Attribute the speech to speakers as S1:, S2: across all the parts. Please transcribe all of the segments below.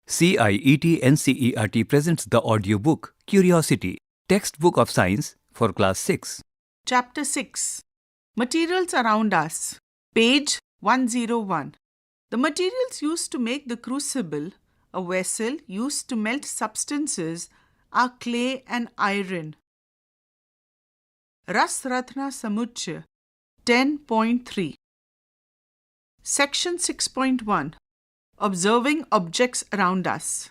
S1: CIET NCERT presents the audiobook Curiosity, Textbook of Science for Class 6.
S2: Chapter 6 Materials Around Us, page 101. The materials used to make the crucible, a vessel used to melt substances, are clay and iron. Ras Ratna Samuchya 10.3 Section 6.1 Observing Objects Around Us.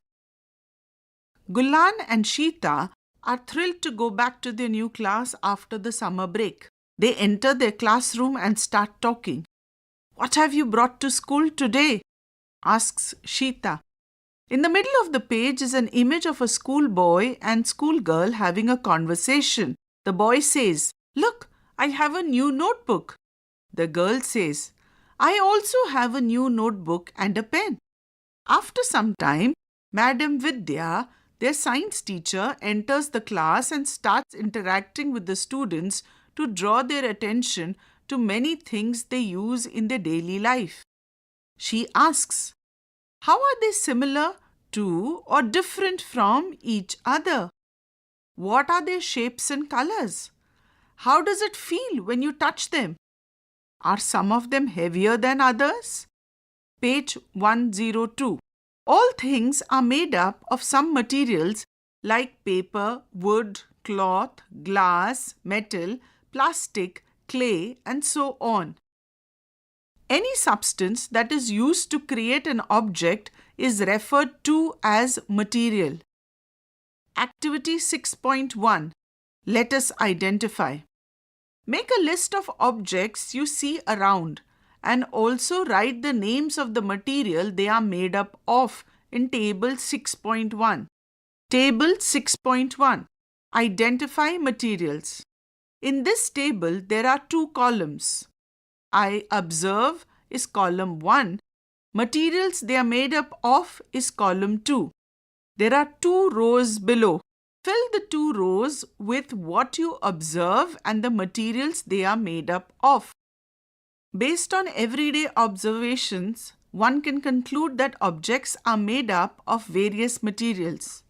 S2: Gulan and Sheeta are thrilled to go back to their new class after the summer break. They enter their classroom and start talking. "What have you brought to school today?" asks Sheeta. In the middle of the page is an image of a schoolboy and schoolgirl having a conversation. The boy says, "Look, I have a new notebook." The girl says, "I also have a new notebook and a pen." After some time, Madam Vidya, their science teacher, enters the class and starts interacting with the students to draw their attention to many things they use in their daily life. She asks, how are they similar to or different from each other? What are their shapes and colors? How does it feel when you touch them? Are some of them heavier than others? Page 102. All things are made up of some materials like paper, wood, cloth, glass, metal, plastic, clay, and so on. Any substance that is used to create an object is referred to as material. Activity 6.1. Let us identify. Make a list of objects you see around and also write the names of the material they are made up of in Table 6.1. Table 6.1. Identify materials. In this table, there are two columns. I observe is column 1. Materials they are made up of is column 2. There are two rows below. Fill the two rows with what you observe and the materials they are made up of. Based on everyday observations, one can conclude that objects are made up of various materials.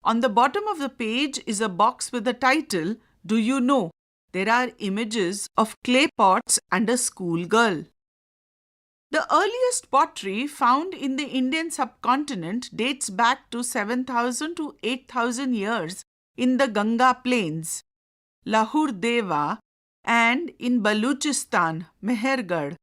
S2: On the bottom of the page is a box with the title, "Do you know?" There are images of clay pots and a schoolgirl. The earliest pottery found in the Indian subcontinent dates back to 7,000 to 8,000 years in the Ganga plains, Lahur Deva, and in Baluchistan, Mehergarh.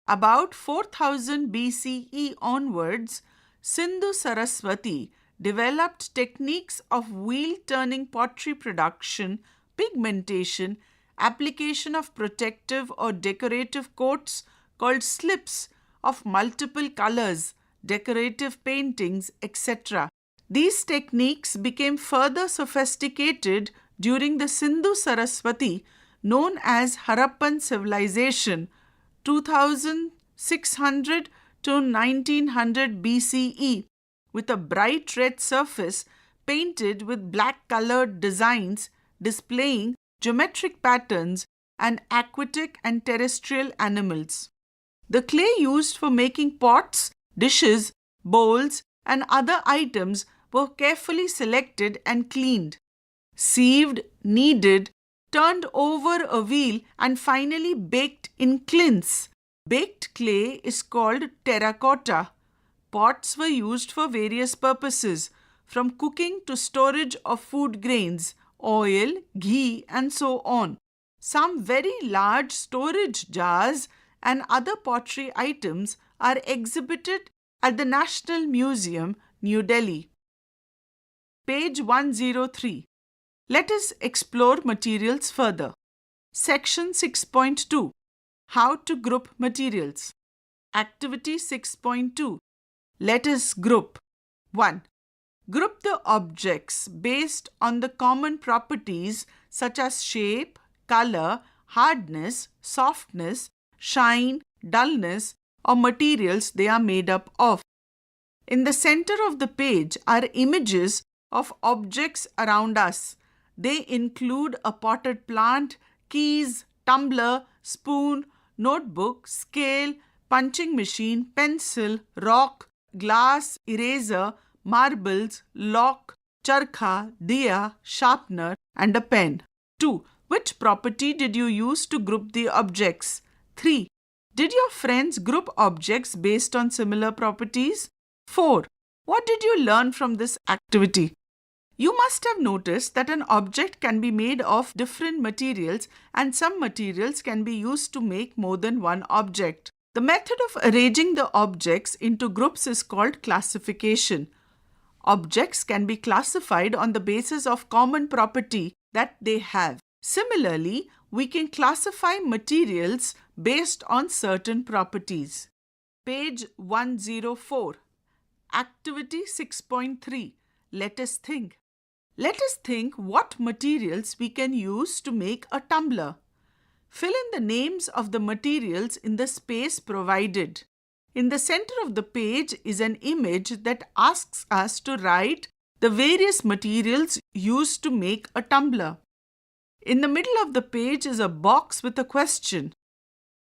S2: About 4000 BCE onwards, Sindhu Saraswati developed techniques of wheel-turning pottery production, pigmentation, application of protective or decorative coats called slips of multiple colors, decorative paintings, etc. These techniques became further sophisticated during the Sindhu Saraswati, known as Harappan civilization, 2600 to 1900 BCE, with a bright red surface painted with black-colored designs displaying geometric patterns and aquatic and terrestrial animals. The clay used for making pots, dishes, bowls, and other items were carefully selected and cleaned, sieved, kneaded, turned over a wheel, and finally baked in clints. Baked clay is called terracotta. Pots were used for various purposes, from cooking to storage of food grains, oil, ghee, and so on. Some very large storage jars and other pottery items are exhibited at the National Museum, New Delhi. Page 103. Let us explore materials further. Section 6.2. How to group materials. Activity 6.2. Let us group. 1. Group the objects based on the common properties such as shape, color, hardness, softness, shine, dullness, or materials they are made up of. In the center of the page are images of objects around us. They include a potted plant, keys, tumbler, spoon, notebook, scale, punching machine, pencil, rock, glass, eraser, marbles, lock, charkha, diya, sharpener, and a pen. 2. Which property did you use to group the objects? 3. Did your friends group objects based on similar properties? 4. What did you learn from this activity? You must have noticed that an object can be made of different materials and some materials can be used to make more than one object. The method of arranging the objects into groups is called classification. Objects can be classified on the basis of common property that they have. Similarly, we can classify materials based on certain properties. Page 104. Activity 6.3. Let us think. Let us think what materials we can use to make a tumbler. Fill in the names of the materials in the space provided. In the center of the page is an image that asks us to write the various materials used to make a tumbler. In the middle of the page is a box with a question.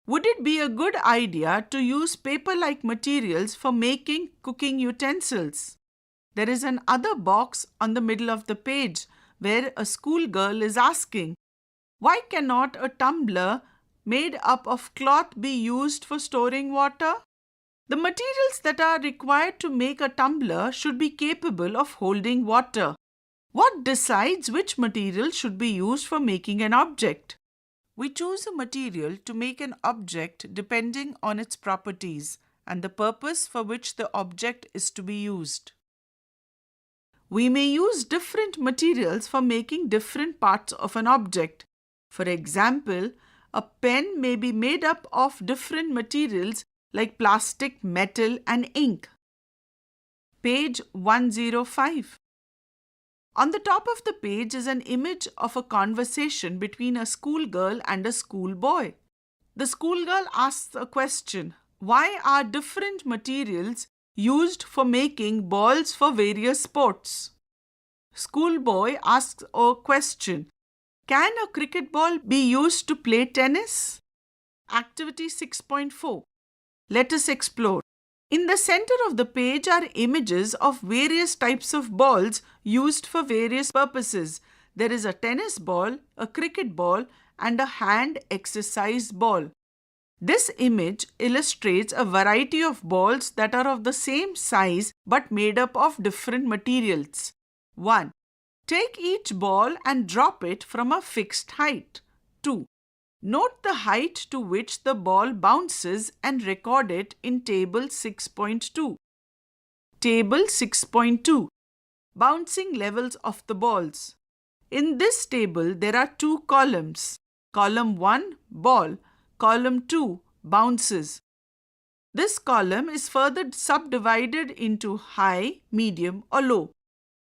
S2: Would it be a good idea to use paper-like materials for making cooking utensils? There is another box on the middle of the page where a schoolgirl is asking, why cannot a tumbler made up of cloth be used for storing water? The materials that are required to make a tumbler should be capable of holding water. What decides which material should be used for making an object? We choose a material to make an object depending on its properties and the purpose for which the object is to be used. We may use different materials for making different parts of an object. For example, a pen may be made up of different materials like plastic, metal, and ink. Page 105. On the top of the page is an image of a conversation between a schoolgirl and a schoolboy. The schoolgirl asks a question, why are different materials used for making balls for various sports? Schoolboy asks a question, can a cricket ball be used to play tennis? Activity 6.4. Let us explore. In the center of the page are images of various types of balls used for various purposes. There is a tennis ball, a cricket ball, and a hand exercise ball. This image illustrates a variety of balls that are of the same size but made up of different materials. 1. Take each ball and drop it from a fixed height. 2. Note the height to which the ball bounces and record it in Table 6.2. Table 6.2. Bouncing levels of the balls. In this table, there are two columns. Column 1, ball. Column 2, bounces. This column is further subdivided into high, medium, or low.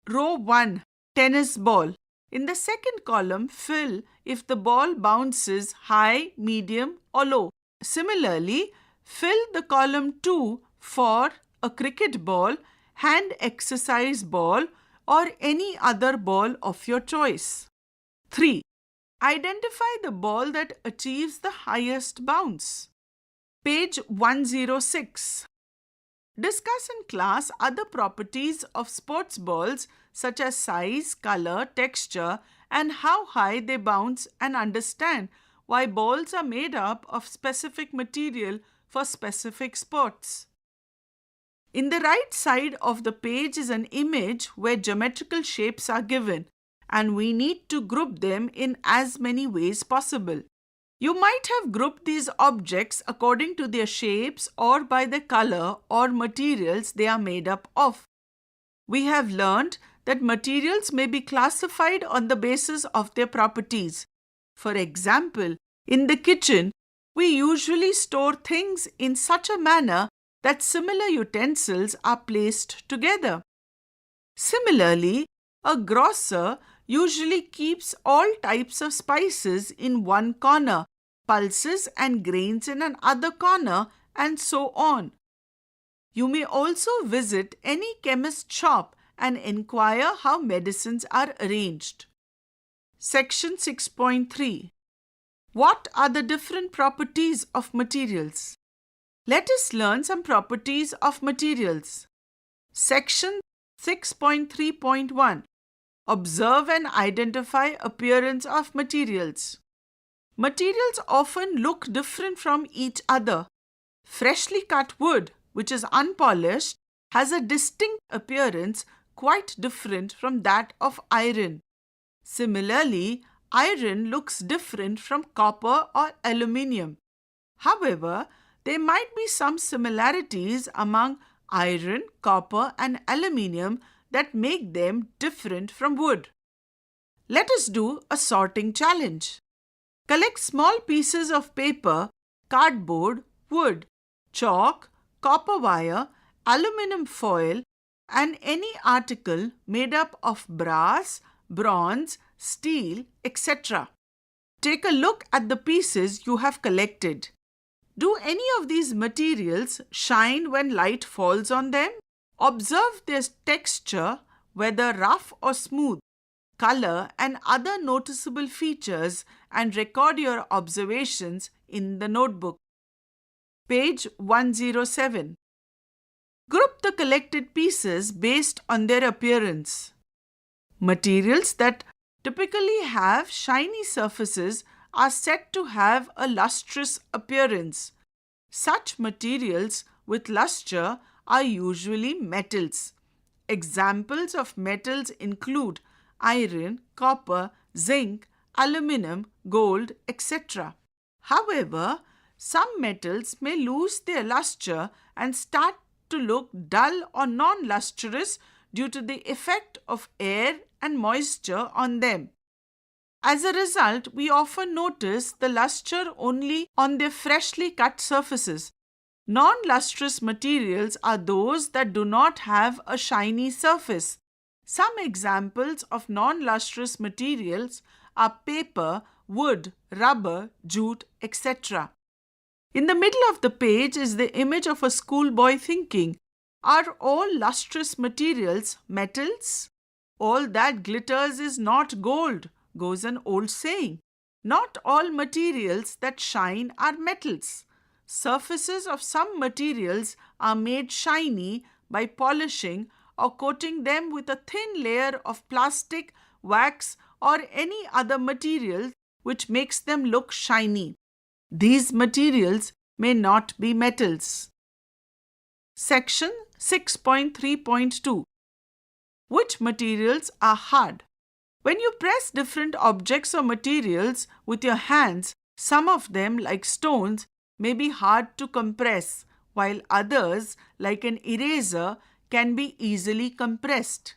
S2: Row 1, tennis ball. In the second column, fill if the ball bounces high, medium, or low. Similarly, fill the column 2 for a cricket ball, hand exercise ball, or any other ball of your choice. 3. Identify the ball that achieves the highest bounce. Page 106. Discuss in class other properties of sports balls such as size, color, texture, and how high they bounce, and understand why balls are made up of specific material for specific sports. In the right side of the page is an image where geometrical shapes are given, and we need to group them in as many ways possible. You might have grouped these objects according to their shapes or by the color or materials they are made up of. We have learned that materials may be classified on the basis of their properties. For example, in the kitchen, we usually store things in such a manner that similar utensils are placed together. Similarly, a grocer usually keeps all types of spices in one corner, pulses and grains in another corner, and so on. You may also visit any chemist shop and inquire how medicines are arranged. Section 6.3. What are the different properties of materials? Let us learn some properties of materials. Section 6.3.1. Observe and identify appearance of materials. Materials often look different from each other. Freshly cut wood, which is unpolished, has a distinct appearance quite different from that of iron. Similarly, iron looks different from copper or aluminium. However, there might be some similarities among iron, copper, and aluminium that make them different from wood. Let us do a sorting challenge. Collect small pieces of paper, cardboard, wood, chalk, copper wire, aluminum foil, and any article made up of brass, bronze, steel, etc. Take a look at the pieces you have collected. Do any of these materials shine when light falls on them? Observe their texture, whether rough or smooth, color, and other noticeable features, and record your observations in the notebook. Page 107. Group the collected pieces based on their appearance. Materials that typically have shiny surfaces are said to have a lustrous appearance. Such materials with luster are usually metals. Examples of metals include iron, copper, zinc, aluminum, gold, etc. However, some metals may lose their luster and start to look dull or non-lustrous due to the effect of air and moisture on them. As a result, we often notice the luster only on their freshly cut surfaces. Non-lustrous materials are those that do not have a shiny surface. Some examples of non-lustrous materials are paper, wood, rubber, jute, etc. In the middle of the page is the image of a schoolboy thinking, "Are all lustrous materials metals? All that glitters is not gold," goes an old saying. Not all materials that shine are metals. Surfaces of some materials are made shiny by polishing or coating them with a thin layer of plastic, wax, or any other material which makes them look shiny. These materials may not be metals. Section 6.3.2. Which materials are hard? When you press different objects or materials with your hands, some of them, like stones, may be hard to compress, while others, like an eraser, can be easily compressed.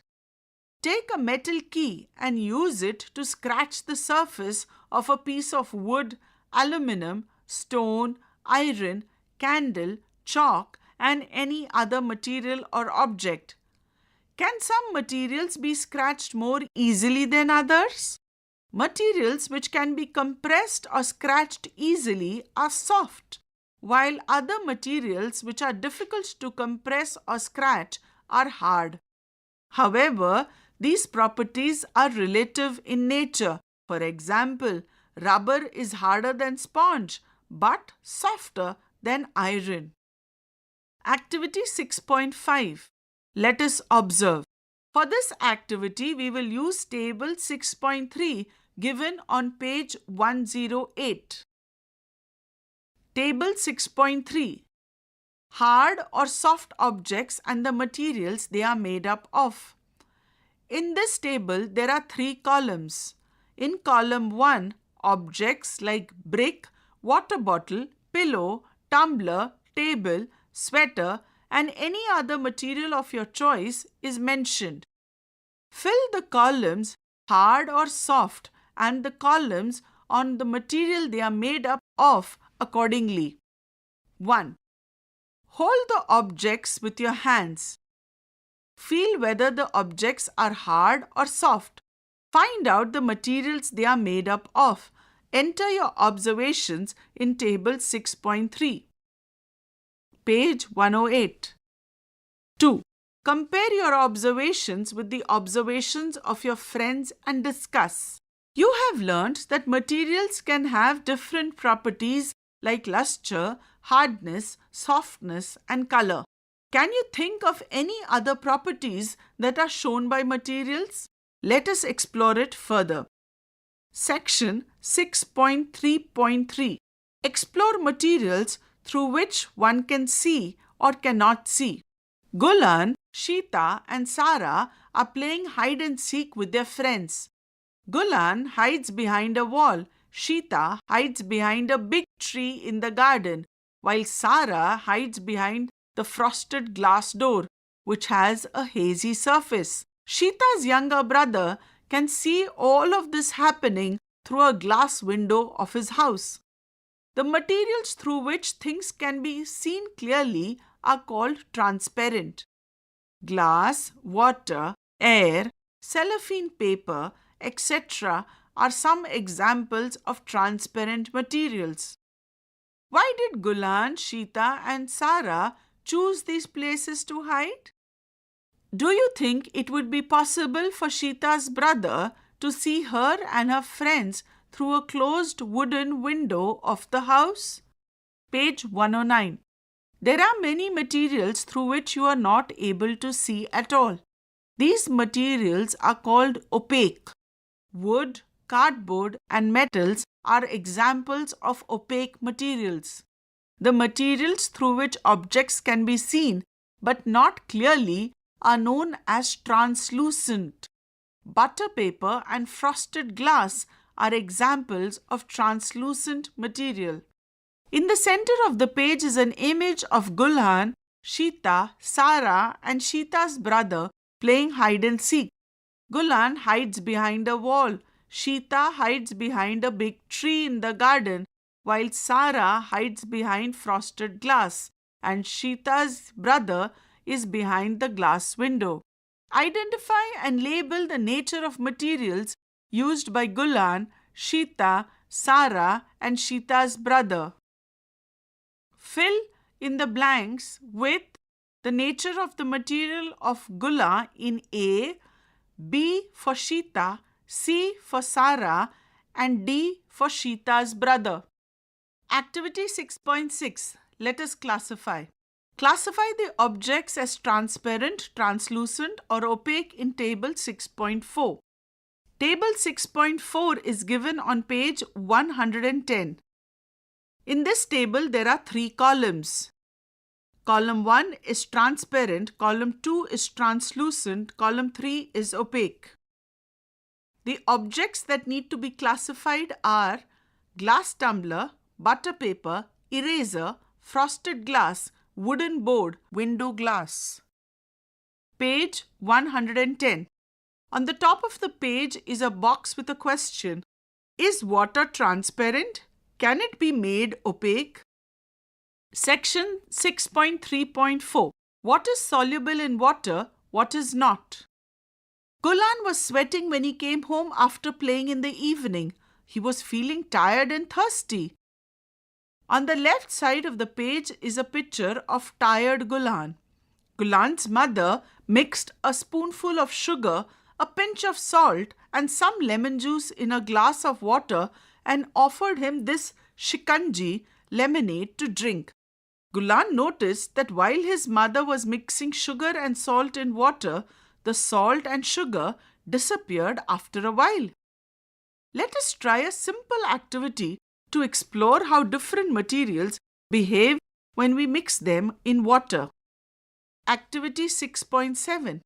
S2: Take a metal key and use it to scratch the surface of a piece of wood, aluminum, stone, iron, candle, chalk, and any other material or object. Can some materials be scratched more easily than others? Materials which can be compressed or scratched easily are soft, while other materials which are difficult to compress or scratch are hard. However, these properties are relative in nature. For example, rubber is harder than sponge but softer than iron. Activity 6.5. Let us observe. For this activity, we will use table 6.3 given on page 108. Table 6.3. Hard or soft objects and the materials they are made up of. In this table, there are 3 columns. In column 1, objects like brick, water bottle, pillow, tumbler, table, sweater, and any other material of your choice is mentioned. Fill the columns hard or soft and the columns on the material they are made up of accordingly. 1. Hold the objects with your hands. Feel whether the objects are hard or soft. Find out the materials they are made up of. Enter your observations in table 6.3. Page 108. 2. Compare your observations with the observations of your friends and discuss. You have learnt that materials can have different properties like luster, hardness, softness, and color. Can you think of any other properties that are shown by materials? Let us explore it further. Section 6.3.3. Explore materials through which one can see or cannot see. Gulan, Sheeta, and Sara are playing hide and seek with their friends. Gulan hides behind a wall. Sheeta hides behind a big tree in the garden, while Sara hides behind the frosted glass door, which has a hazy surface. Sheeta's younger brother can see all of this happening through a glass window of his house. The materials through which things can be seen clearly are called transparent. Glass, water, air, cellophane paper, etc. are some examples of transparent materials. Why did Gulan, Sheeta, and Sara choose these places to hide? Do you think it would be possible for Sheeta's brother to see her and her friends through a closed wooden window of the house? Page 109. There are many materials through which you are not able to see at all. These materials are called opaque. Wood, cardboard, and metals are examples of opaque materials. The materials through which objects can be seen but not clearly are known as translucent. Butter paper and frosted glass are examples of translucent material. In the center of the page is an image of Gulan, Sheeta, Sara, and Sheeta's brother playing hide and seek. Gulan hides behind a wall. Sheeta hides behind a big tree in the garden, while Sara hides behind frosted glass, and Sheeta's brother is behind the glass window. Identify and label the nature of materials used by Gulan, Sheeta, Sara, and Sheeta's brother. Fill in the blanks with the nature of the material of Gula in A, B for Sheeta, C for Sara, and D for Sheeta's brother. Activity 6.6. Let us classify. Classify the objects as transparent, translucent, or opaque in Table 6.4. Table 6.4 is given on page 110. In this table, there are 3 columns. Column 1 is transparent, column 2 is translucent, column 3 is opaque. The objects that need to be classified are glass tumbler, butter paper, eraser, frosted glass, wooden board, window glass. Page 110. On the top of the page is a box with a question. Is water transparent? Can it be made opaque? Section 6.3.4. What is soluble in water? What is not? Gulan was sweating when he came home after playing in the evening. He was feeling tired and thirsty. On the left side of the page is a picture of tired Gulan. Gulan's mother mixed a spoonful of sugar, a pinch of salt, and some lemon juice in a glass of water and offered him this shikanji, lemonade, to drink. Gulan noticed that while his mother was mixing sugar and salt in water, the salt and sugar disappeared after a while. Let us try a simple activity to explore how different materials behave when we mix them in water. Activity 6.7.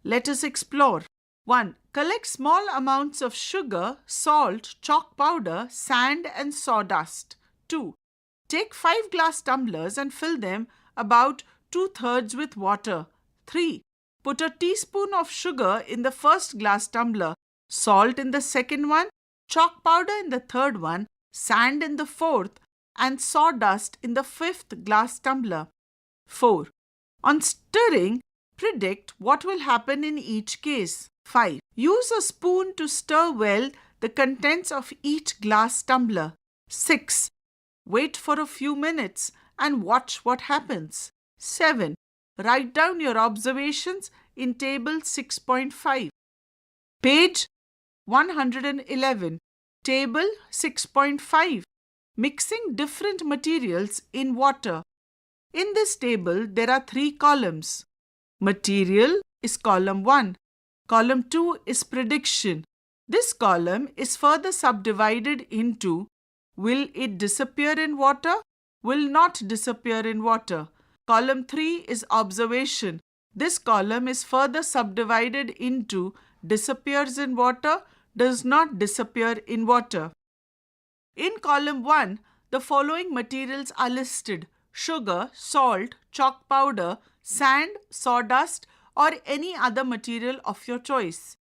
S2: Let us explore. 1. Collect small amounts of sugar, salt, chalk powder, sand, and sawdust. 2. Take 5 glass tumblers and fill them about 2/3 with water. 3. Put a teaspoon of sugar in the first glass tumbler, salt in the second one, chalk powder in the third one, sand in the fourth, and sawdust in the fifth glass tumbler. 4. On stirring, predict what will happen in each case. 5. Use a spoon to stir well the contents of each glass tumbler. 6. Wait for a few minutes and watch what happens. 7. Write down your observations in Table 6.5. Page 111. Table 6.5. Mixing different materials in water. In this table, there are 3 columns. Material is column 1. Column 2 is prediction. This column is further subdivided into will it disappear in water, will not disappear in water. Column 3 is observation. This column is further subdivided into disappears in water, does not disappear in water. In column 1, the following materials are listed: sugar, salt, chalk powder, sand, sawdust, or any other material of your choice.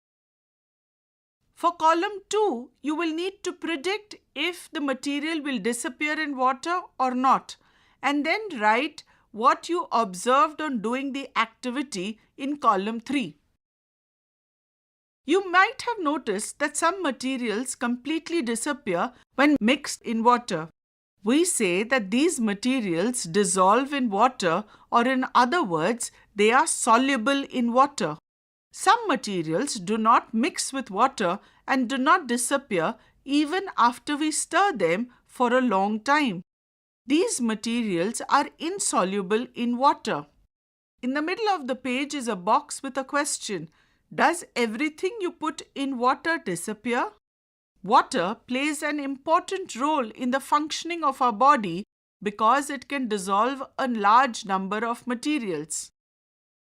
S2: For column 2, you will need to predict if the material will disappear in water or not, and then write what you observed on doing the activity in column 3. You might have noticed that some materials completely disappear when mixed in water. We say that these materials dissolve in water, or in other words, they are soluble in water. Some materials do not mix with water and do not disappear even after we stir them for a long time. These materials are insoluble in water. In the middle of the page is a box with a question. Does everything you put in water disappear? Water plays an important role in the functioning of our body because it can dissolve a large number of materials.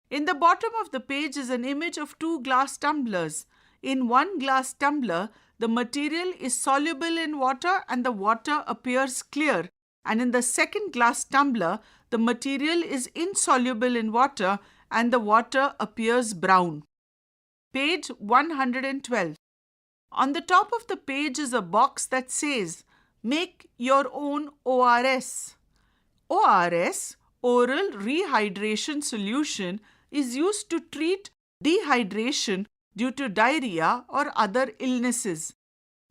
S2: In the bottom of the page is an image of 2 glass tumblers. In one glass tumbler, the material is soluble in water and the water appears clear. And in the second glass tumbler, the material is insoluble in water and the water appears brown. Page 112. On the top of the page is a box that says, make your own ORS. ORS, oral rehydration solution, is used to treat dehydration due to diarrhea or other illnesses.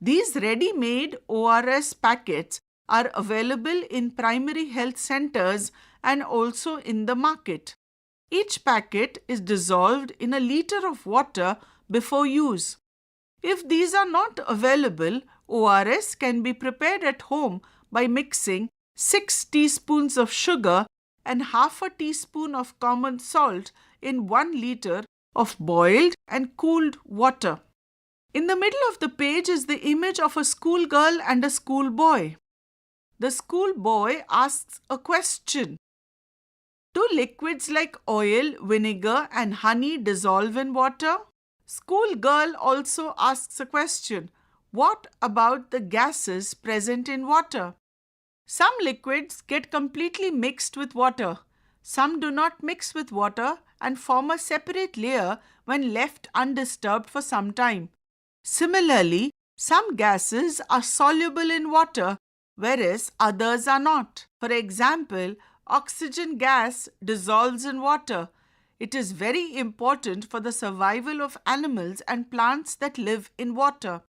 S2: These ready-made ORS packets are available in primary health centers and also in the market. Each packet is dissolved in a liter of water before use. If these are not available, ORS can be prepared at home by mixing 6 teaspoons of sugar and half a teaspoon of common salt in 1 liter of boiled and cooled water. In the middle of the page is the image of a schoolgirl and a schoolboy. The schoolboy asks a question. Do liquids like oil, vinegar, and honey dissolve in water? Schoolgirl also asks a question. What about the gases present in water? Some liquids get completely mixed with water. Some do not mix with water and form a separate layer when left undisturbed for some time. Similarly, some gases are soluble in water, whereas others are not. For example, oxygen gas dissolves in water. It is very important for the survival of animals and plants that live in water.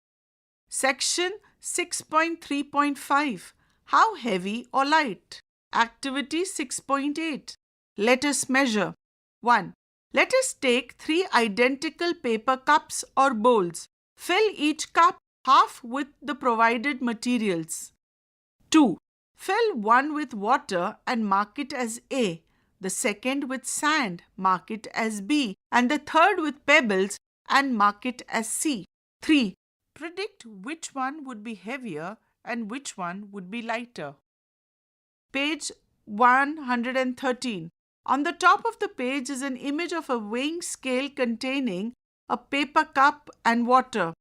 S2: Section 6.3.5. How heavy or light? Activity 6.8. Let us measure. 1. Let us take 3 identical paper cups or bowls. Fill each cup half with the provided materials. 2. Fill one with water and mark it as A, the second with sand, mark it as B, and the third with pebbles and mark it as C. 3. Predict which one would be heavier and which one would be lighter. Page 113. On the top of the page is an image of a weighing scale containing a paper cup and water.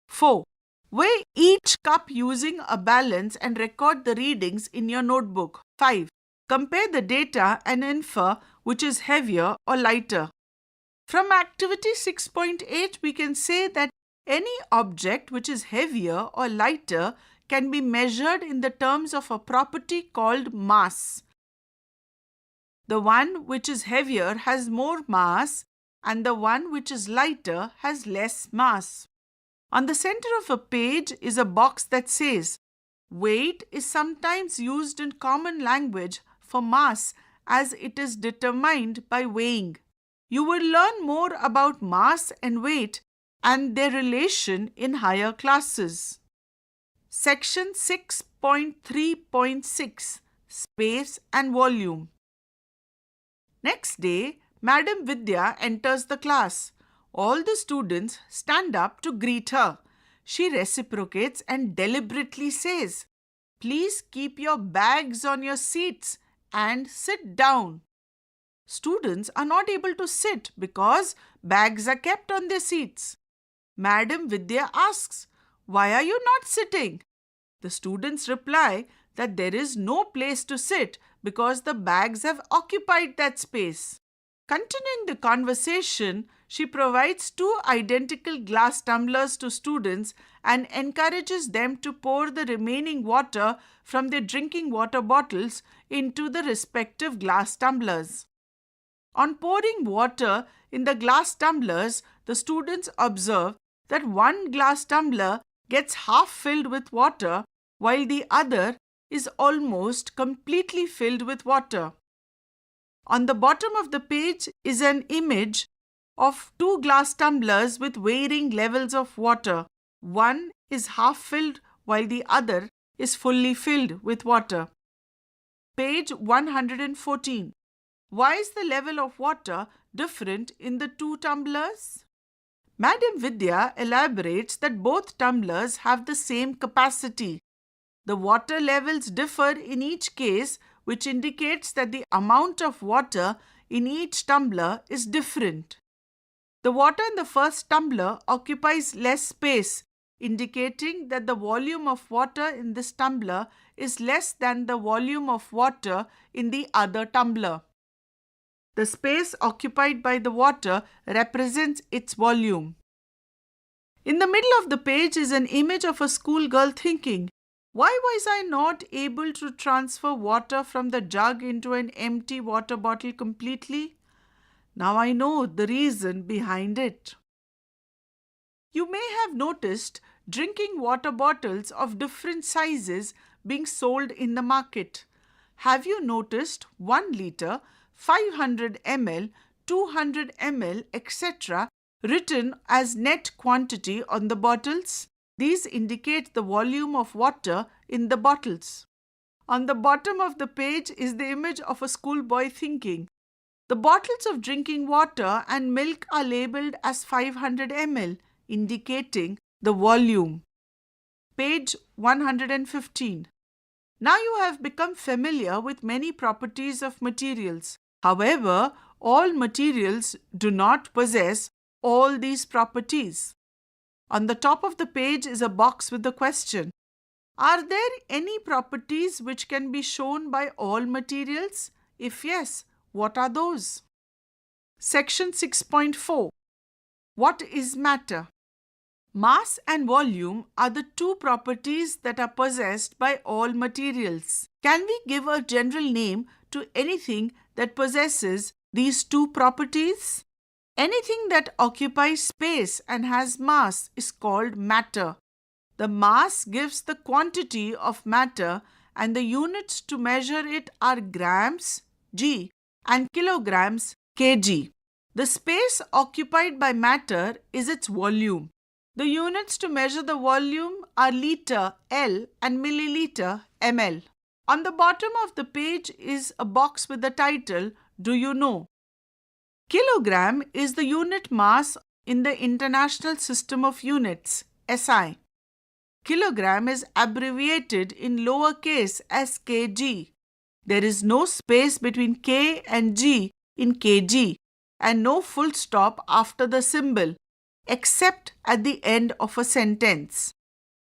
S2: 4. Weigh each cup using a balance and record the readings in your notebook. 5. Compare the data and infer which is heavier or lighter. From activity 6.8, we can say that any object which is heavier or lighter can be measured in the terms of a property called mass. The one which is heavier has more mass and the one which is lighter has less mass. On the center of a page is a box that says, weight is sometimes used in common language for mass as it is determined by weighing. You will learn more about mass and weight and their relation in higher classes. Section 6.3.6 Space and Volume. Next day, Madam Vidya enters the class. All the students stand up to greet her. She reciprocates and deliberately says, "Please keep your bags on your seats and sit down." Students are not able to sit because bags are kept on their seats. Madam Vidya asks, "Why are you not sitting?" The students reply that there is no place to sit because the bags have occupied that space. Continuing the conversation, she provides two identical glass tumblers to students and encourages them to pour the remaining water from their drinking water bottles into the respective glass tumblers. On pouring water in the glass tumblers, the students observe that one glass tumbler gets half filled with water while the other is almost completely filled with water. On the bottom of the page is an image of two glass tumblers with varying levels of water. One is half filled while the other is fully filled with water. Page 114. Why is the level of water different in the two tumblers? Madam Vidya elaborates that both tumblers have the same capacity. The water levels differ in each case, which indicates that the amount of water in each tumbler is different. The water in the first tumbler occupies less space, indicating that the volume of water in this tumbler is less than the volume of water in the other tumbler. The space occupied by the water represents its volume. In the middle of the page is an image of a schoolgirl thinking, "Why was I not able to transfer water from the jug into an empty water bottle completely? Now I know the reason behind it." You may have noticed drinking water bottles of different sizes being sold in the market. Have you noticed 1 liter, 500 ml, 200 ml, etc. written as net quantity on the bottles? These indicate the volume of water in the bottles. On the bottom of the page is the image of a schoolboy thinking, "The bottles of drinking water and milk are labeled as 500 ml, indicating the volume." Page 115. Now you have become familiar with many properties of materials. However, all materials do not possess all these properties. On the top of the page is a box with the question, "Are there any properties which can be shown by all materials? If yes, what are those?" Section 6.4. What is matter? Mass and volume are the two properties that are possessed by all materials. Can we give a general name to anything that possesses these two properties? Anything that occupies space and has mass is called matter. The mass gives the quantity of matter and the units to measure it are grams, g, and kilograms, kg. The space occupied by matter is its volume. The units to measure the volume are liter, L, and milliliter, ml. On the bottom of the page is a box with the title, "Do you know?" Kilogram is the unit mass in the International System of Units, SI. Kilogram is abbreviated in lowercase as kg. There is no space between K and G in kg and no full stop after the symbol, except at the end of a sentence.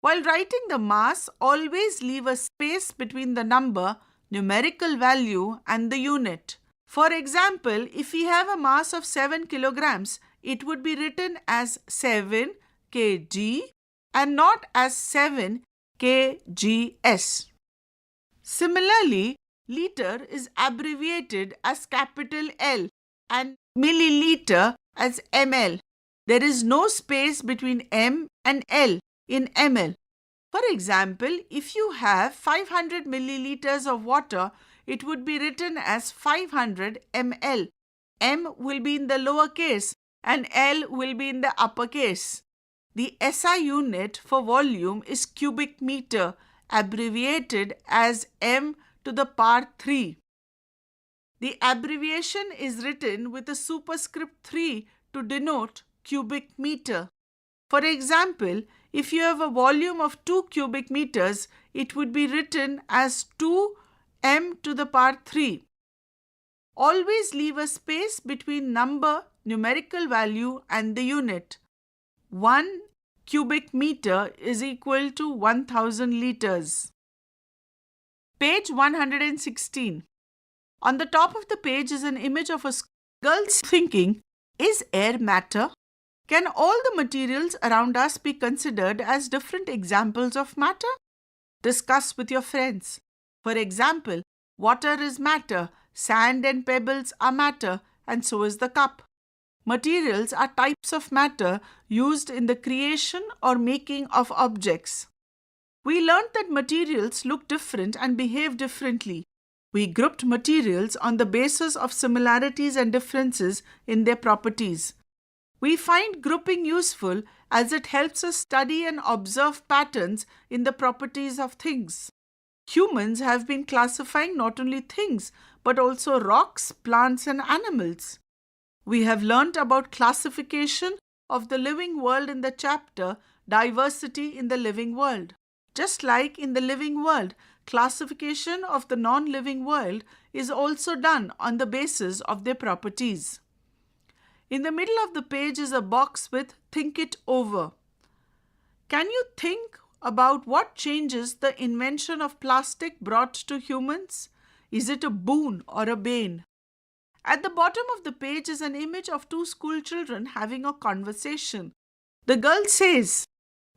S2: While writing the mass, always leave a space between the number, numerical value, and the unit. For example, if we have a mass of 7 kilograms, it would be written as 7 kg and not as 7 kgs. Similarly, liter is abbreviated as capital L and milliliter as ml. There is no space between M and L in ml. For example, if you have 500 milliliters of water, it would be written as 500 ml. M will be in the lower case and L will be in the upper case. The SI unit for volume is cubic meter, abbreviated as m to the power 3. The abbreviation is written with a superscript 3 to denote cubic meter. For example, if you have a volume of 2 cubic meters, it would be written as 2m to the power 3. Always leave a space between number, numerical value and the unit. 1 cubic meter is equal to 1000 liters. Page 116. On the top of the page is an image of a girl thinking, is air matter? Can all the materials around us be considered as different examples of matter? Discuss with your friends. For example, water is matter, sand and pebbles are matter, and so is the cup. Materials are types of matter used in the creation or making of objects. We learned that materials look different and behave differently. We grouped materials on the basis of similarities and differences in their properties. We find grouping useful as it helps us study and observe patterns in the properties of things. Humans have been classifying not only things but also rocks, plants, and animals. We have learnt about classification of the living world in the chapter Diversity in the Living World. Just like in the living world, classification of the non-living world is also done on the basis of their properties. In the middle of the page is a box with Think It Over. Can you think about what changes the invention of plastic brought to humans? Is it a boon or a bane? At the bottom of the page is an image of 2 school children having a conversation. The girl says,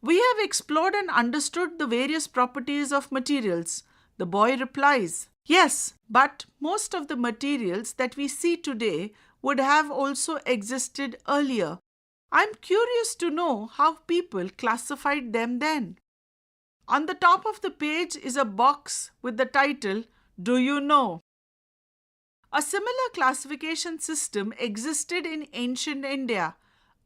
S2: "We have explored and understood the various properties of materials." The boy replies, "Yes, but most of the materials that we see today would have also existed earlier. I'm curious to know how people classified them then." On the top of the page is a box with the title, Do You Know? A similar classification system existed in ancient India.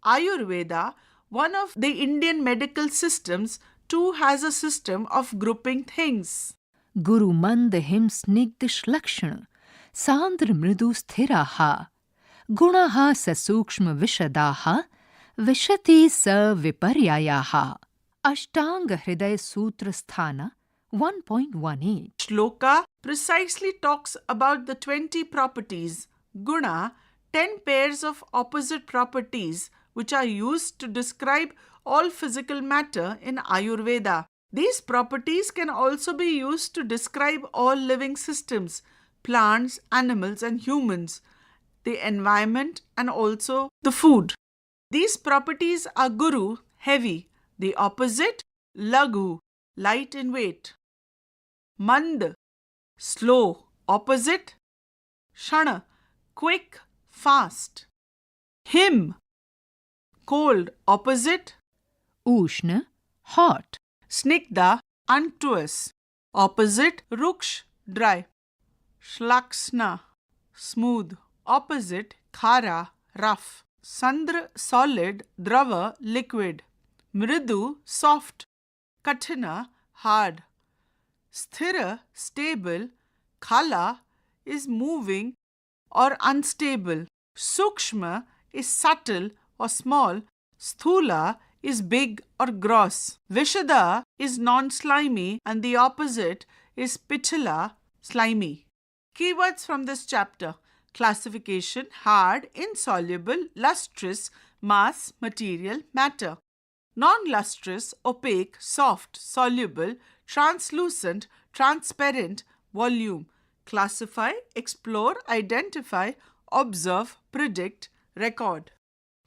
S2: Ayurveda, one of the Indian medical systems, too has a system of grouping things.
S3: Guru mand him snigdh shlakshana, sandra mridu sthiraha, gunaha sasukshma vishadaha, vishati sa viparyayaha. Ashtanga Hriday Sutra Sthana 1.18.
S2: Shloka precisely talks about the 20 properties, guna, 10 pairs of opposite properties which are used to describe all physical matter in Ayurveda. These properties can also be used to describe all living systems, plants, animals and humans, the environment and also the food. These properties are guru, heavy, the opposite, laghu, light in weight. Mand, slow, opposite, shana, quick, fast. Him, cold, opposite,
S3: Ushna, hot.
S2: snigdha, unctuous, opposite, ruksh, dry. Shlaksna, smooth, opposite, khara, rough. Sandra, solid, drava, liquid. Mridu, soft. Kathina, hard. Sthira, stable. Khala is moving or unstable. Sukshma is subtle or small. Sthula is big or gross. Vishada is non-slimy and the opposite is pitala, slimy. Keywords from this chapter: classification, hard, insoluble, lustrous, mass, material, matter. Non-lustrous, opaque, soft, soluble, translucent, transparent, volume. Classify, explore, identify, observe, predict, record.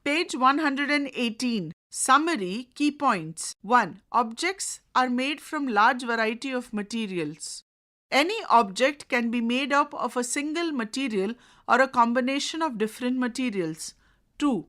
S2: Page 118. Summary, key points. 1. Objects are made from large variety of materials. Any object can be made up of a single material or a combination of different materials. 2.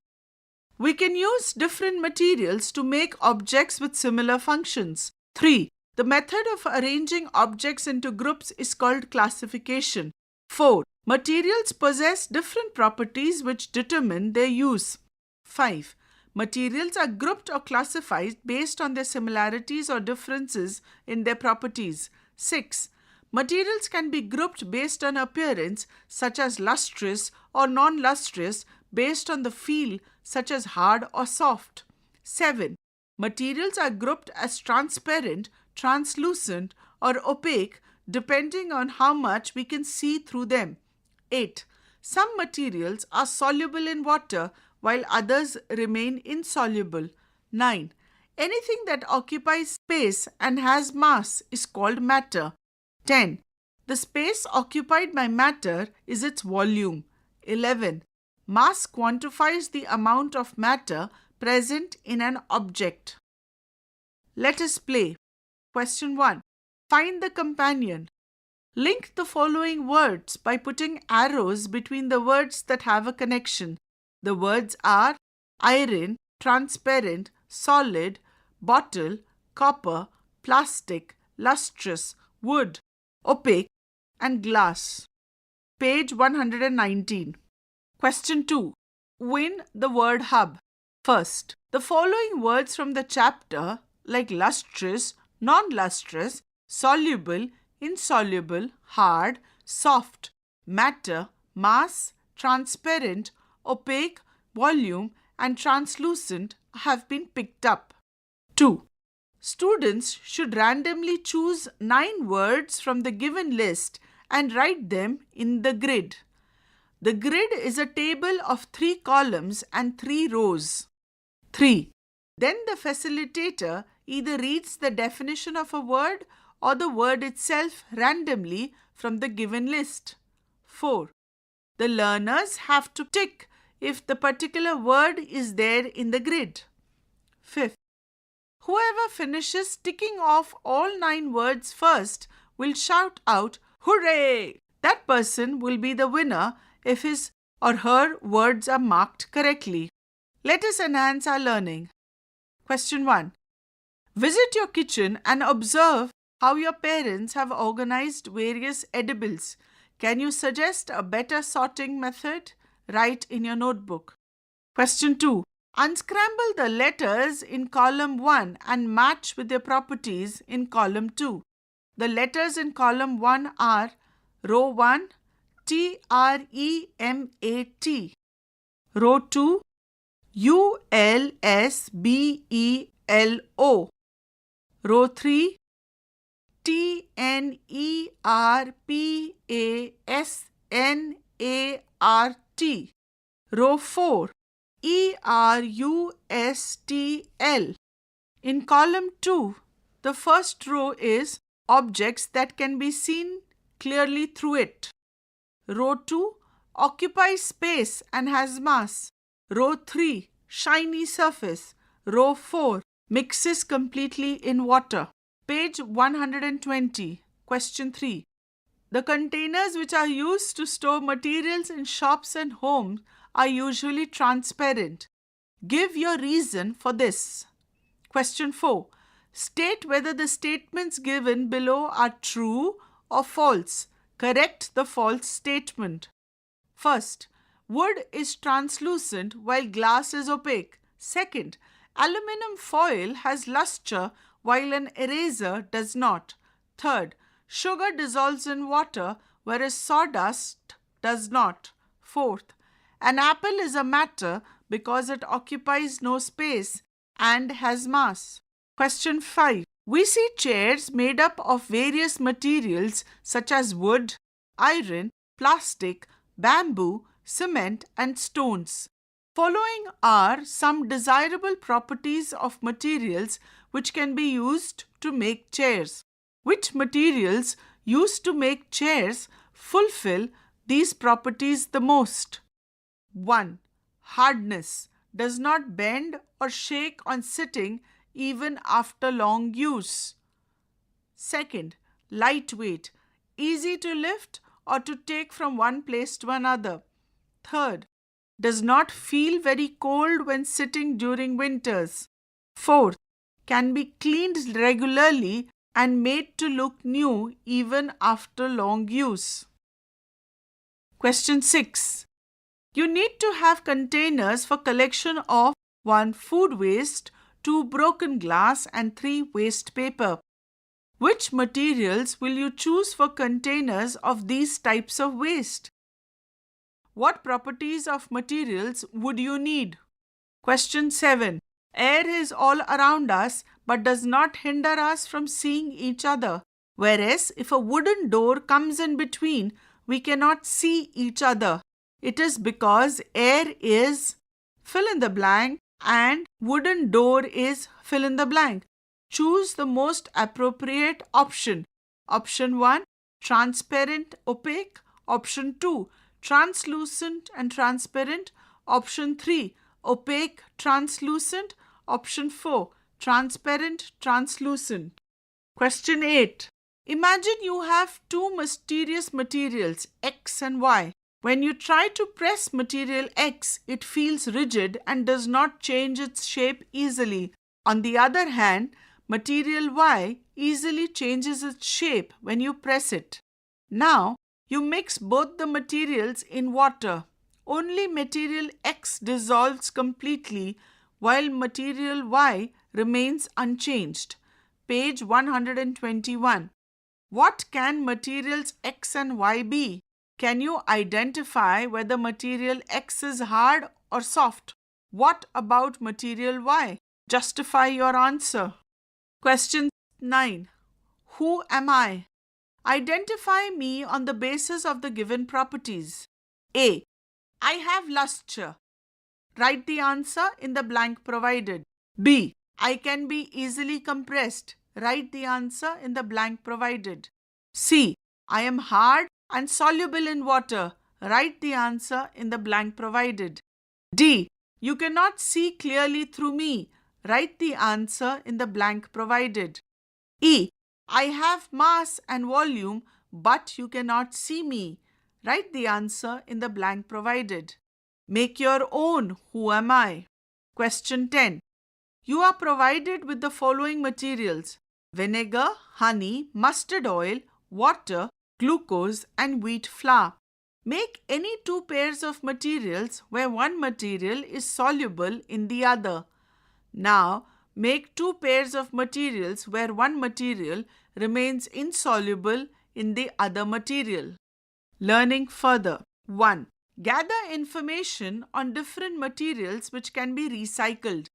S2: We can use different materials to make objects with similar functions. 3. The method of arranging objects into groups is called classification. 4. Materials possess different properties which determine their use. 5. Materials are grouped or classified based on their similarities or differences in their properties. 6. Materials can be grouped based on appearance, such as lustrous or non-lustrous, based on the feel, such as hard or soft. 7. Materials are grouped as transparent, translucent, or opaque, depending on how much we can see through them. 8. Some materials are soluble in water, while others remain insoluble. 9. Anything that occupies space and has mass is called matter. 10. The space occupied by matter is its volume. 11. Mass quantifies the amount of matter present in an object. Let us play. Question 1. Find the companion. Link the following words by putting arrows between the words that have a connection. The words are iron, transparent, solid, bottle, copper, plastic, lustrous, wood, opaque, and glass. Page 119. Question 2. Win the word hub. First, the following words from the chapter like lustrous, non-lustrous, soluble, insoluble, hard, soft, matter, mass, transparent, opaque, volume, and translucent have been picked up. 2. Students should randomly choose 9 words from the given list and write them in the grid. The grid is a table of 3 columns and 3 rows. 3. Then the facilitator either reads the definition of a word or the word itself randomly from the given list. 4. The learners have to tick if the particular word is there in the grid. 5th. Whoever finishes ticking off all 9 words first will shout out, "Hooray!" That person will be the winner if his or her words are marked correctly. Let us enhance our learning. Question 1. Visit your kitchen and observe how your parents have organized various edibles. Can you suggest a better sorting method? Write in your notebook. Question 2. Unscramble the letters in column 1 and match with their properties in column 2. The letters in column 1 are row 1, TREMAT, row 2, ULSBELO, row 3, TNERPASNART, row 4, ERUSTL. In column 2, the first row is objects that can be seen clearly through it. Row 2 occupies space and has mass. Row 3 shiny surface. Row 4 mixes completely in water. Page 120. Question 3. The containers which are used to store materials in shops and homes are usually transparent. Give your reason for this. Question 4. State whether the statements given below are true or false. Correct the false statement. First, wood is translucent while glass is opaque. Second, aluminum foil has luster while an eraser does not. Third, sugar dissolves in water whereas sawdust does not. Fourth, an apple is a matter because it occupies no space and has mass. Question 5. We see chairs made up of various materials such as wood, iron, plastic, bamboo, cement, and stones. Following are some desirable properties of materials which can be used to make chairs. Which materials used to make chairs fulfill these properties the most? 1. Hardness. Does not bend or shake on sitting even after long use. Second, lightweight. Easy to lift or to take from one place to another. Third, does not feel very cold when sitting during winters. Fourth, can be cleaned regularly and made to look new even after long use. Question 6. You need to have containers for collection of 1 food waste, 2 broken glass, and 3 waste paper. Which materials will you choose for containers of these types of waste? What properties of materials would you need? Question 7. Air is all around us but does not hinder us from seeing each other. Whereas if a wooden door comes in between, we cannot see each other. It is because air is fill in the blank and wooden door is fill in the blank. Choose the most appropriate option. Option 1, transparent, opaque. Option 2, translucent and transparent. Option 3, opaque, translucent. Option 4, transparent, translucent. Question 8. Imagine you have two mysterious materials, X and Y. When you try to press material X, it feels rigid and does not change its shape easily. On the other hand, material Y easily changes its shape when you press it. Now, you mix both the materials in water. Only material X dissolves completely while material Y remains unchanged. Page 121. What can materials X and Y be? Can you identify whether material X is hard or soft? What about material Y? Justify your answer. Question 9. Who am I? Identify me on the basis of the given properties. A. I have luster. Write the answer in the blank provided. B. I can be easily compressed. Write the answer in the blank provided. C. I am hard and soluble in water. Write the answer in the blank provided. D. You cannot see clearly through me. Write the answer in the blank provided. E. I have mass and volume, but you cannot see me. Write the answer in the blank provided. Make your own Who am I? Question 10. You are provided with the following materials: vinegar, honey, mustard oil, water, glucose, and wheat flour. Make any two pairs of materials where one material is soluble in the other. Now, make two pairs of materials where one material remains insoluble in the other material. Learning further. 1. Gather information on different materials which can be recycled.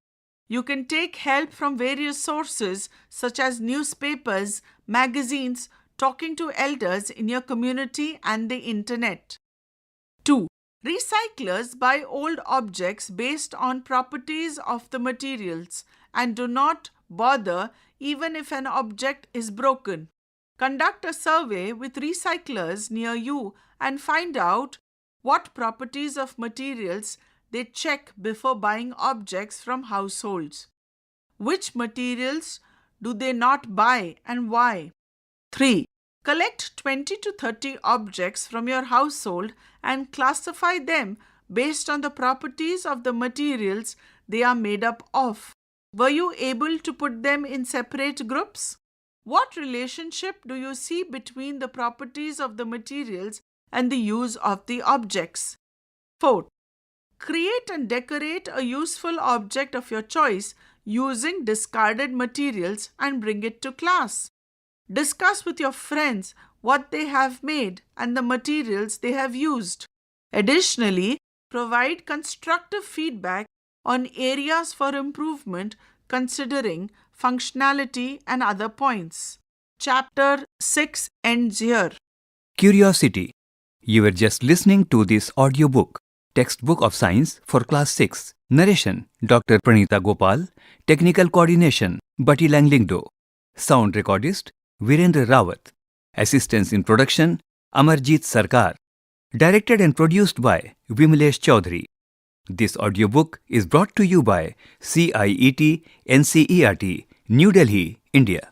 S2: You can take help from various sources such as newspapers, magazines, talking to elders in your community and the internet. 2. Recyclers buy old objects based on properties of the materials and do not bother even if an object is broken. Conduct a survey with recyclers near you and find out what properties of materials they check before buying objects from households. Which materials do they not buy and why? 3. Collect 20 to 30 objects from your household and classify them based on the properties of the materials they are made up of. Were you able to put them in separate groups? What relationship do you see between the properties of the materials and the use of the objects? 4. Create and decorate a useful object of your choice using discarded materials and bring it to class. Discuss with your friends what they have made and the materials they have used. Additionally, provide constructive feedback on areas for improvement considering functionality and other points. Chapter 6 ends here.
S1: Curiosity. You were just listening to this audiobook, Textbook of Science for Class 6. Narration, Dr. Pranita Gopal. Technical coordination, Bati Langlingdo. Sound recordist, Virendra Rawat. Assistance in production, Amarjeet Sarkar. Directed and produced by Vimlesh Chaudhary. This audiobook is brought to you by CIET NCERT, New Delhi, India.